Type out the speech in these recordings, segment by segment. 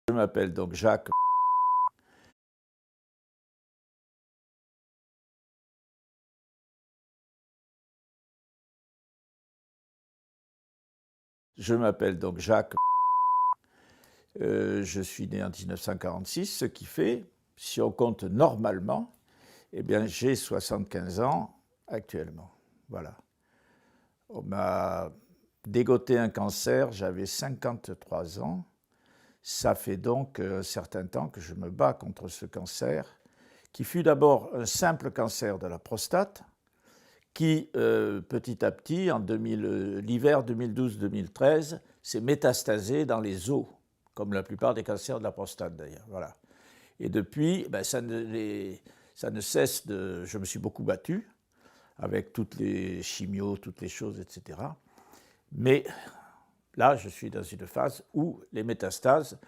Je m'appelle donc Jacques. Je m'appelle donc Jacques. Je suis né en 1946, ce qui fait, si on compte normalement, eh bien j'ai 75 ans actuellement. Voilà. On m'a dégoté un cancer, j'avais 53 ans. Ça fait donc un certain temps que je me bats contre ce cancer, qui fut d'abord un simple cancer de la prostate, qui, petit à petit, en l'hiver 2012-2013, s'est métastasé dans les os, comme la plupart des cancers de la prostate d'ailleurs. Voilà. Et depuis, ben, ça ne cesse de... Je me suis beaucoup battu avec toutes les chimios, toutes les choses, etc. Mais là, je suis dans une phase où les métastases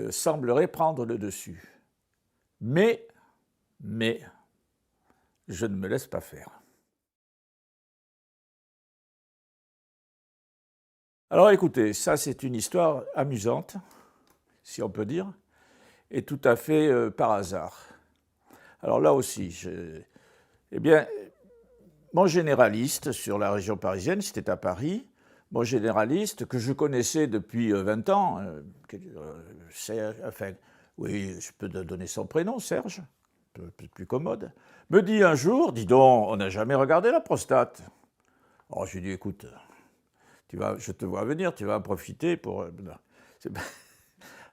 sembleraient prendre le dessus. Mais, je ne me laisse pas faire. Alors écoutez, ça c'est une histoire amusante, si on peut dire, et tout à fait par hasard. Alors là aussi, eh bien, mon généraliste sur la région parisienne, c'était à Paris, mon généraliste que je connaissais depuis 20 ans, enfin, oui, je peux donner son prénom, Serge, peut-être plus commode, me dit un jour, dis donc, on n'a jamais regardé la prostate. Alors je lui dis, écoute, je te vois venir, tu vas en profiter pour...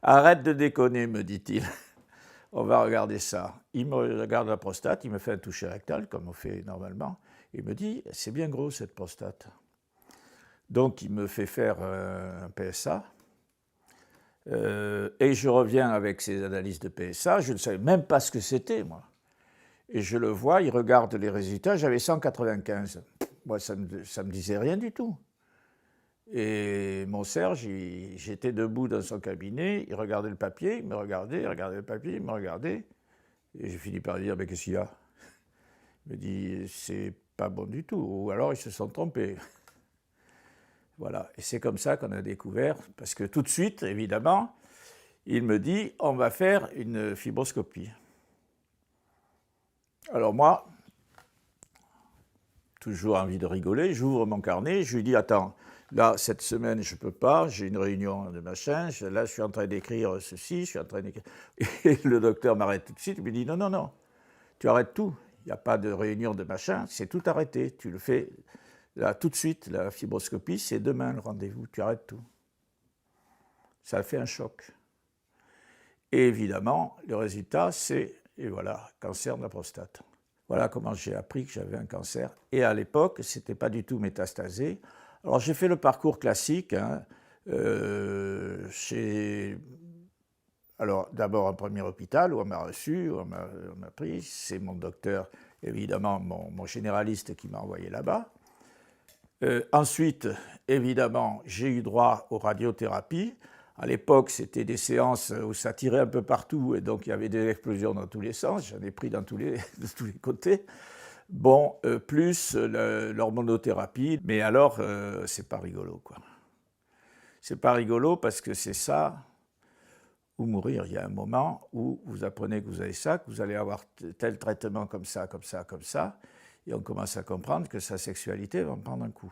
Arrête de déconner, me dit-il. On va regarder ça. Il me regarde la prostate, il me fait un toucher rectal, comme on fait normalement. Il me dit, c'est bien gros cette prostate. Donc il me fait faire un PSA. Et je reviens avec ses analyses de PSA. Je ne savais même pas ce que c'était, moi. Et je le vois, il regarde les résultats, j'avais 195. Moi, ça me disait rien du tout. Et mon Serge, j'étais debout dans son cabinet, il regardait le papier, il me regardait, il regardait le papier, il me regardait. Et j'ai fini par lui dire, mais qu'est-ce qu'il y a? Il me dit, c'est pas bon du tout, ou alors ils se sont trompés. Voilà, et c'est comme ça qu'on a découvert, parce que tout de suite, évidemment, il me dit, on va faire une fibroscopie. Alors moi, toujours envie de rigoler, j'ouvre mon carnet, je lui dis, attends, là, cette semaine, je ne peux pas, j'ai une réunion de machin, là, je suis en train d'écrire ceci, je suis en train d'écrire... Et le docteur m'arrête tout de suite, il me dit, non, non, non, tu arrêtes tout, il n'y a pas de réunion de machin, c'est tout arrêté, tu le fais là tout de suite, la fibroscopie, c'est demain le rendez-vous, tu arrêtes tout. Ça fait un choc. Et évidemment, le résultat, c'est, et voilà, cancer de la prostate. Voilà comment j'ai appris que j'avais un cancer. Et à l'époque, ce n'était pas du tout métastasé. Alors j'ai fait le parcours classique. Hein, alors d'abord un premier hôpital où on m'a reçu, où on m'a pris. C'est mon docteur, évidemment, mon généraliste qui m'a envoyé là-bas. Ensuite, évidemment, j'ai eu droit aux radiothérapies. À l'époque, c'était des séances où ça tirait un peu partout et donc il y avait des explosions dans tous les sens. J'en ai pris de tous les côtés. Bon, plus l'hormonothérapie. Mais alors, c'est pas rigolo, quoi. C'est pas rigolo parce que c'est ça ou mourir. Il y a un moment où vous apprenez que vous avez ça, que vous allez avoir tel traitement comme ça, comme ça, comme ça. Et on commence à comprendre que sa sexualité va en prendre un coup.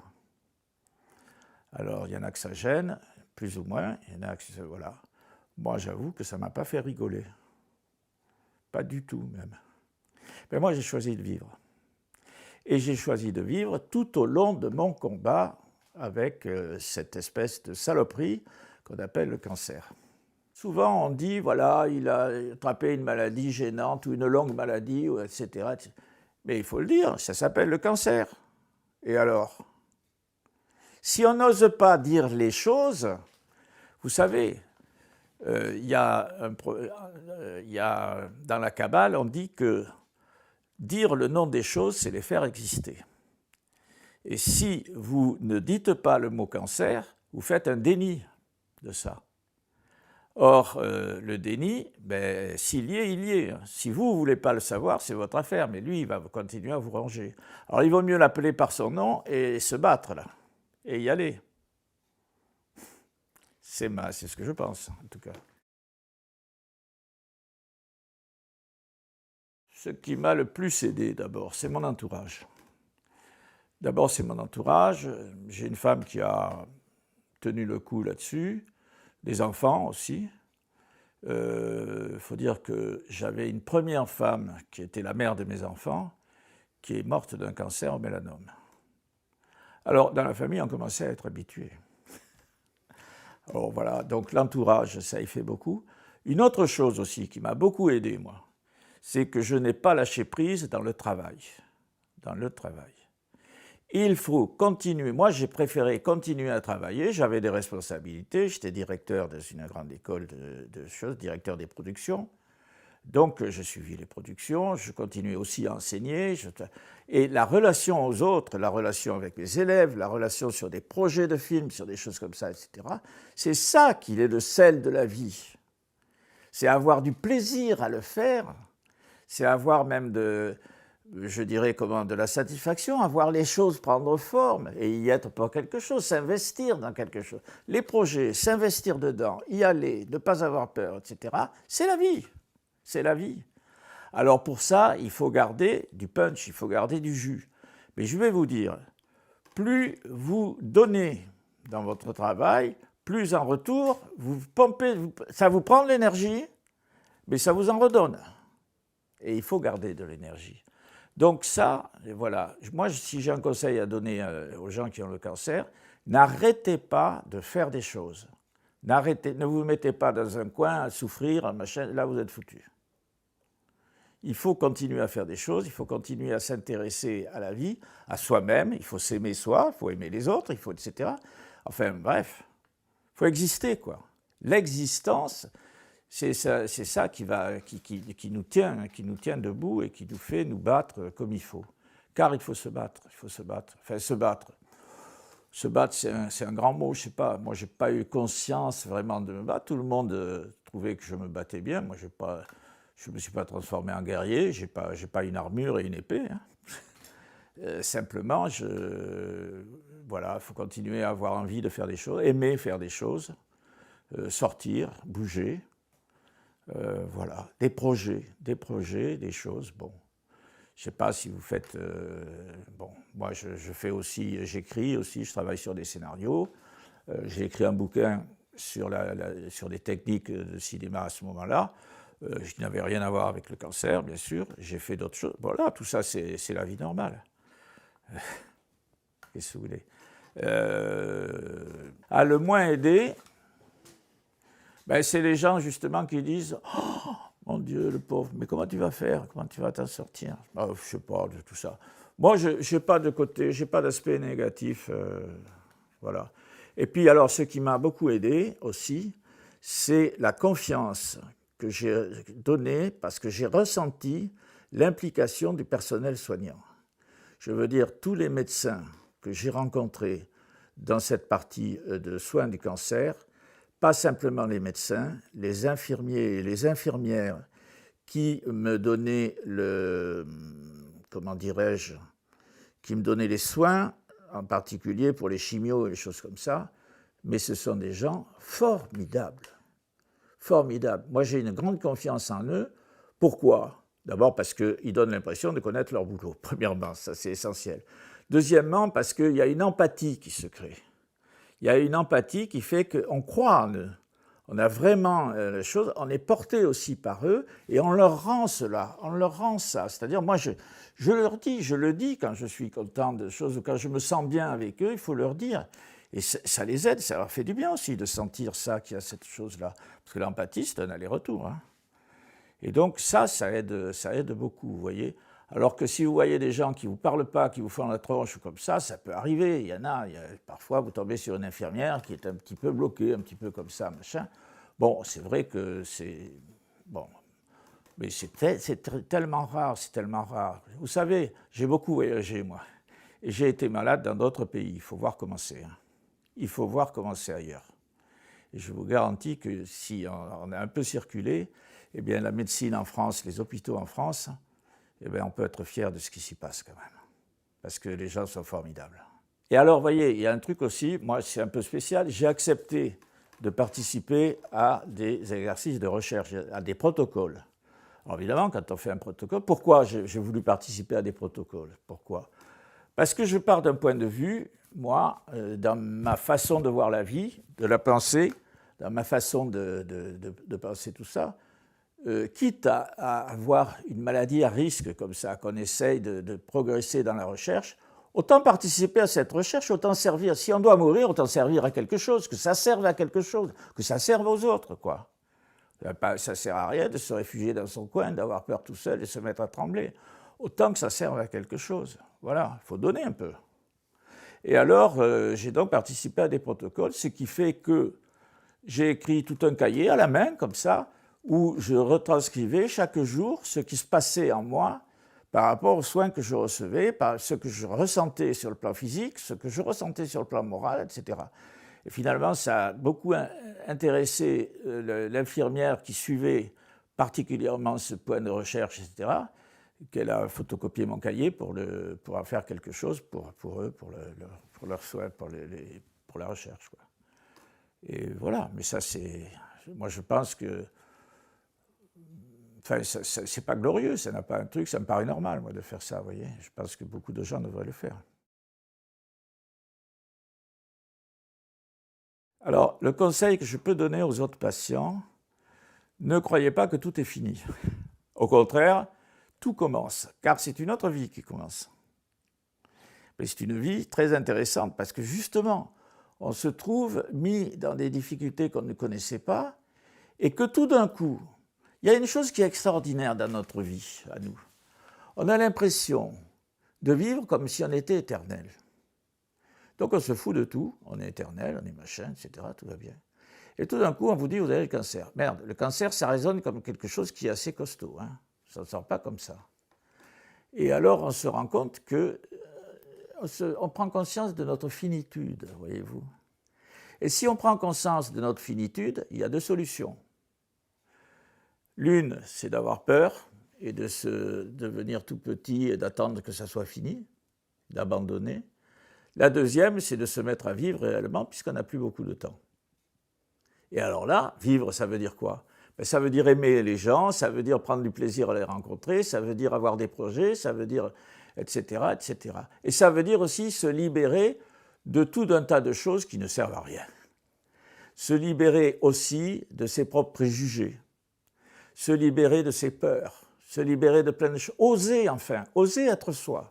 Alors, il y en a que ça gêne, plus ou moins, il y en a que voilà. Moi, j'avoue que ça ne m'a pas fait rigoler. Pas du tout, même. Mais moi, j'ai choisi de vivre. Et j'ai choisi de vivre tout au long de mon combat avec cette espèce de saloperie qu'on appelle le cancer. Souvent, on dit, voilà, il a attrapé une maladie gênante ou une longue maladie, etc. Mais il faut le dire, ça s'appelle le cancer. Et alors? Si on n'ose pas dire les choses, vous savez, il y a dans la Kabbale, on dit que dire le nom des choses, c'est les faire exister. Et si vous ne dites pas le mot cancer, vous faites un déni de ça. Or, le déni, ben, s'il y est, il y est. Si vous ne voulez pas le savoir, c'est votre affaire, mais lui, il va continuer à vous ranger. Alors, il vaut mieux l'appeler par son nom et se battre, là, et y aller. C'est ce que je pense, en tout cas. Ce qui m'a le plus aidé d'abord, c'est mon entourage. D'abord, c'est mon entourage. J'ai une femme qui a tenu le coup là-dessus, des enfants aussi. Il faut dire que j'avais une première femme qui était la mère de mes enfants, qui est morte d'un cancer au mélanome. Alors, dans la famille, on commençait à être habitué. Alors voilà, donc l'entourage, ça y fait beaucoup. Une autre chose aussi qui m'a beaucoup aidé, moi, c'est que je n'ai pas lâché prise dans le travail. Dans le travail. Il faut continuer. Moi, j'ai préféré continuer à travailler. J'avais des responsabilités. J'étais directeur dans une grande école de choses, directeur des productions. Donc, je suivis les productions. Je continuais aussi à enseigner. Et la relation aux autres, la relation avec mes élèves, la relation sur des projets de films, sur des choses comme ça, etc., c'est ça qui est le sel de la vie. C'est avoir du plaisir à le faire. C'est avoir même je dirais de la satisfaction, à voir les choses prendre forme et y être pour quelque chose, s'investir dans quelque chose. Les projets, s'investir dedans, y aller, ne pas avoir peur, etc., c'est la vie. C'est la vie. Alors pour ça, il faut garder du punch, il faut garder du jus. Mais je vais vous dire, plus vous donnez dans votre travail, plus en retour, vous pompez, ça vous prend de l'énergie, mais ça vous en redonne. Et il faut garder de l'énergie. Donc ça, voilà, moi si j'ai un conseil à donner aux gens qui ont le cancer, n'arrêtez pas de faire des choses. Ne vous mettez pas dans un coin à souffrir, machin, là vous êtes foutu. Il faut continuer à faire des choses, il faut continuer à s'intéresser à la vie, à soi-même, il faut s'aimer soi, il faut aimer les autres, il faut etc. Enfin bref, il faut exister quoi. L'existence, c'est ça qui nous tient debout et qui nous fait nous battre comme il faut. Car il faut se battre, il faut se battre. Enfin, se battre. Se battre, c'est un grand mot, je ne sais pas. Moi, je n'ai pas eu conscience vraiment de me battre. Tout le monde trouvait que je me battais bien. Moi, je ne me suis pas transformé en guerrier. Je n'ai pas une armure et une épée. Hein. Simplement, voilà, il faut continuer à avoir envie de faire des choses, aimer faire des choses, sortir, bouger. Voilà, des projets, des choses, bon. Je ne sais pas si vous faites... bon, moi, je fais aussi, j'écris aussi, je travaille sur des scénarios. J'ai écrit un bouquin sur des techniques de cinéma à ce moment-là. Je n'avais rien à voir avec le cancer, bien sûr. J'ai fait d'autres choses. Voilà, tout ça, c'est la vie normale. Qu'est-ce que vous voulez le moins aidé, ben, c'est les gens, justement, qui disent « Oh, mon Dieu, le pauvre, mais comment tu vas faire? Comment tu vas t'en sortir ?» Je ne sais pas de tout ça. Moi, je n'ai pas de côté, je n'ai pas d'aspect négatif. Voilà. Et puis, alors, ce qui m'a beaucoup aidé aussi, c'est la confiance que j'ai donnée parce que j'ai ressenti l'implication du personnel soignant. Je veux dire, tous les médecins que j'ai rencontrés dans cette partie de soins du cancer, pas simplement les médecins, les infirmiers et les infirmières qui me donnaient qui me donnaient les soins, en particulier pour les chimios et les choses comme ça, mais ce sont des gens formidables. Formidables. Moi, j'ai une grande confiance en eux. Pourquoi ? D'abord parce qu'ils donnent l'impression de connaître leur boulot, premièrement, ça c'est essentiel. Deuxièmement, parce qu'il y a une empathie qui se crée. Il y a une empathie qui fait qu'on croit en eux. On a vraiment les choses, on est porté aussi par eux et on leur rend cela, on leur rend ça. C'est-à-dire, moi, je le dis quand je suis content de choses ou quand je me sens bien avec eux, il faut leur dire. Et ça les aide, ça leur fait du bien aussi de sentir ça, qu'il y a cette chose-là. Parce que l'empathie, c'est un aller-retour. Hein. Et donc ça aide beaucoup, vous voyez. Alors que si vous voyez des gens qui ne vous parlent pas, qui vous font la tronche comme ça peut arriver. Il y a parfois, vous tombez sur une infirmière qui est un petit peu bloquée, un petit peu comme ça, machin. Bon, c'est vrai que c'est... Bon, mais c'est tellement rare, c'est tellement rare. Vous savez, j'ai beaucoup voyagé, moi. Et j'ai été malade dans d'autres pays. Il faut voir comment c'est. Hein. Il faut voir comment c'est ailleurs. Et je vous garantis que si on a un peu circulé, eh bien la médecine en France, les hôpitaux en France... eh bien, on peut être fier de ce qui s'y passe quand même, parce que les gens sont formidables. Et alors, vous voyez, il y a un truc aussi, moi c'est un peu spécial, j'ai accepté de participer à des exercices de recherche, à des protocoles. Alors évidemment, quand on fait un protocole, pourquoi j'ai voulu participer à des protocoles? Pourquoi? Parce que je pars d'un point de vue, moi, dans ma façon de voir la vie, de la penser, dans ma façon de penser tout ça, quitte à avoir une maladie à risque comme ça, qu'on essaye de progresser dans la recherche, autant participer à cette recherche, autant servir. Si on doit mourir, autant servir à quelque chose, que ça serve à quelque chose, que ça serve aux autres, quoi. Ça ne sert à rien de se réfugier dans son coin, d'avoir peur tout seul et se mettre à trembler. Autant que ça serve à quelque chose. Voilà, il faut donner un peu. Et alors, j'ai donc participé à des protocoles, ce qui fait que j'ai écrit tout un cahier à la main, comme ça, où je retranscrivais chaque jour ce qui se passait en moi par rapport aux soins que je recevais, par ce que je ressentais sur le plan physique, ce que je ressentais sur le plan moral, etc. Et finalement, ça a beaucoup intéressé l'infirmière qui suivait particulièrement ce point de recherche, etc., qu'elle a photocopié mon cahier pour en faire quelque chose pour eux, pour leurs soins, pour la recherche, quoi. Et voilà, mais ça c'est... Moi je pense que... Enfin, c'est pas glorieux, ça n'a pas un truc, ça me paraît normal, moi, de faire ça, vous voyez. Je pense que beaucoup de gens devraient le faire. Alors, le conseil que je peux donner aux autres patients, ne croyez pas que tout est fini. Au contraire, tout commence, car c'est une autre vie qui commence. Mais c'est une vie très intéressante, parce que justement, on se trouve mis dans des difficultés qu'on ne connaissait pas, et que tout d'un coup, il y a une chose qui est extraordinaire dans notre vie, à nous. On a l'impression de vivre comme si on était éternel. Donc on se fout de tout, on est éternel, on est machin, etc., tout va bien. Et tout d'un coup, on vous dit, vous avez le cancer. Merde, le cancer, ça résonne comme quelque chose qui est assez costaud, hein. Ça ne sort pas comme ça. Et alors, on se rend compte que on prend conscience de notre finitude, voyez-vous. Et si on prend conscience de notre finitude, il y a deux solutions. L'une, c'est d'avoir peur et de se devenir tout petit et d'attendre que ça soit fini, d'abandonner. La deuxième, c'est de se mettre à vivre réellement puisqu'on n'a plus beaucoup de temps. Et alors là, vivre, ça veut dire quoi? Ben, ça veut dire aimer les gens, ça veut dire prendre du plaisir à les rencontrer, ça veut dire avoir des projets, ça veut dire etc., etc. Et ça veut dire aussi se libérer de tout un tas de choses qui ne servent à rien. Se libérer aussi de ses propres préjugés, se libérer de ses peurs, se libérer de plein de choses. Oser enfin, oser être soi.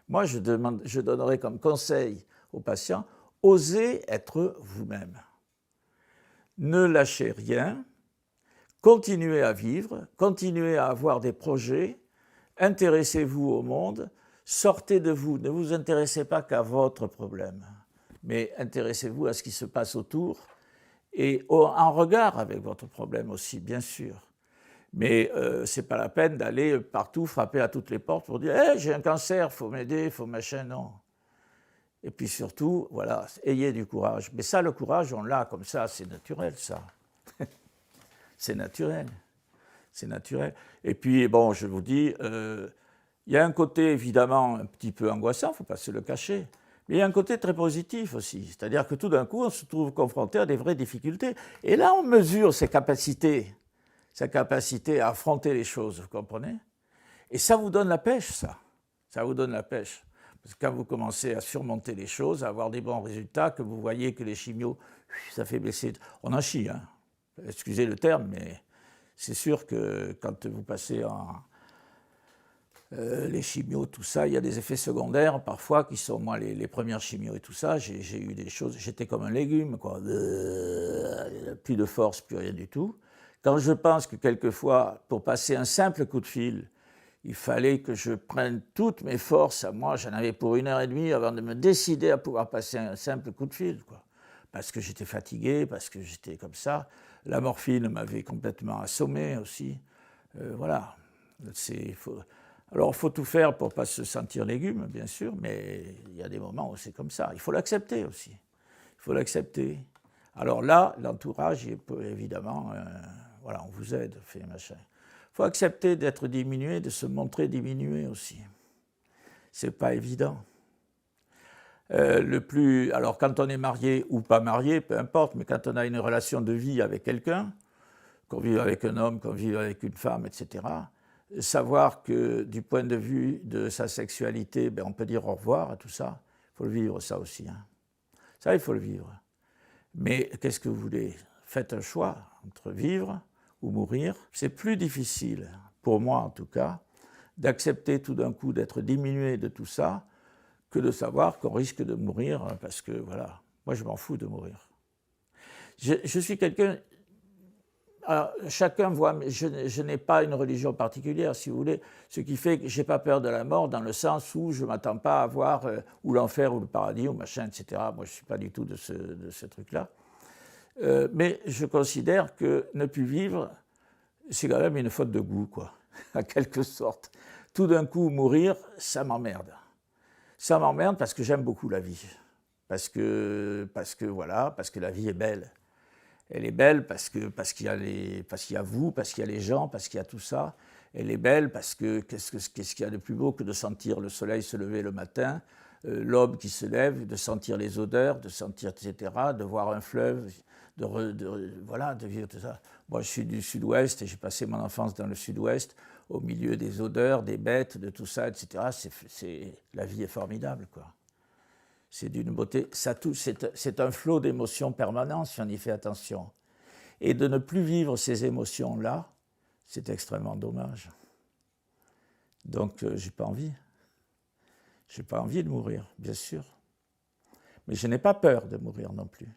Moi, je donnerais comme conseil aux patients, osez être vous-même. Ne lâchez rien, continuez à vivre, continuez à avoir des projets, intéressez-vous au monde, sortez de vous, ne vous intéressez pas qu'à votre problème, mais intéressez-vous à ce qui se passe autour et en regard avec votre problème aussi, bien sûr. Mais ce n'est pas la peine d'aller partout frapper à toutes les portes pour dire hey, « j'ai un cancer, il faut m'aider, il faut machin », non. Et puis surtout, voilà, ayez du courage. Mais ça, le courage, on l'a comme ça, c'est naturel, ça. C'est naturel. C'est naturel. Et puis, bon, je vous dis, il y a un côté évidemment un petit peu angoissant, il ne faut pas se le cacher, mais il y a un côté très positif aussi. C'est-à-dire que tout d'un coup, on se trouve confronté à des vraies difficultés. Et là, on mesure ses capacités, sa capacité à affronter les choses, vous comprenez? Et ça vous donne la pêche, ça. Ça vous donne la pêche. Parce que quand vous commencez à surmonter les choses, à avoir des bons résultats, que vous voyez que les chimios, ça fait baisser... On en chie, hein. Excusez le terme, mais c'est sûr que quand vous passez en... les chimios, tout ça, il y a des effets secondaires parfois qui sont, moi, les premières chimios et tout ça, j'ai eu des choses, j'étais comme un légume, quoi. Plus de force, plus rien du tout. Quand je pense que quelquefois, pour passer un simple coup de fil, il fallait que je prenne toutes mes forces à moi, j'en avais pour 1h30 avant de me décider à pouvoir passer un simple coup de fil, quoi. Parce que j'étais fatigué, parce que j'étais comme ça. La morphine m'avait complètement assommé aussi. Voilà. Alors, il faut tout faire pour ne pas se sentir légume, bien sûr, mais il y a des moments où c'est comme ça. Il faut l'accepter aussi. Il faut l'accepter. Alors là, l'entourage, évidemment, voilà, on vous aide, fait machin. Il faut accepter d'être diminué, de se montrer diminué aussi. Ce n'est pas évident. Alors quand on est marié ou pas marié, peu importe, mais quand on a une relation de vie avec quelqu'un, qu'on vive avec un homme, qu'on vive avec une femme, etc. Savoir que du point de vue de sa sexualité, ben, on peut dire au revoir à tout ça. Il faut le vivre, ça aussi. Hein. Ça, il faut le vivre. Mais qu'est-ce que vous voulez? Faites un choix entre vivre ou mourir. C'est plus difficile, pour moi en tout cas, d'accepter tout d'un coup d'être diminué de tout ça que de savoir qu'on risque de mourir parce que, voilà, moi je m'en fous de mourir. Je suis quelqu'un... Alors, chacun voit, mais je n'ai pas une religion particulière, si vous voulez, ce qui fait que je n'ai pas peur de la mort dans le sens où je ne m'attends pas à voir ou l'enfer ou le paradis ou machin, etc. Moi, je ne suis pas du tout de ce truc-là. Mais je considère que ne plus vivre, c'est quand même une faute de goût, quoi, en quelque sorte. Tout d'un coup, mourir, ça m'emmerde. Ça m'emmerde parce que j'aime beaucoup la vie. Parce que la vie est belle. Elle est belle parce qu'il y a vous, parce qu'il y a les gens, parce qu'il y a tout ça. Elle est belle parce que qu'est-ce qu'il y a de plus beau que de sentir le soleil se lever le matin, l'aube qui se lève, de sentir les odeurs, de sentir, etc., de voir un fleuve, de vivre tout ça. Moi, je suis du sud-ouest et j'ai passé mon enfance dans le sud-ouest, au milieu des odeurs, des bêtes, de tout ça, etc. La vie est formidable, quoi. C'est d'une beauté, c'est un flot d'émotions permanentes si on y fait attention. Et de ne plus vivre ces émotions-là, c'est extrêmement dommage. Donc, j'ai pas envie. J'ai pas envie de mourir, bien sûr. Mais je n'ai pas peur de mourir non plus.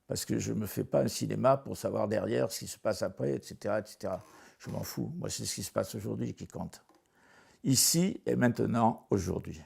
Parce que je ne me fais pas un cinéma pour savoir derrière ce qui se passe après, etc., etc. Je m'en fous. Moi, c'est ce qui se passe aujourd'hui qui compte. Ici et maintenant, aujourd'hui.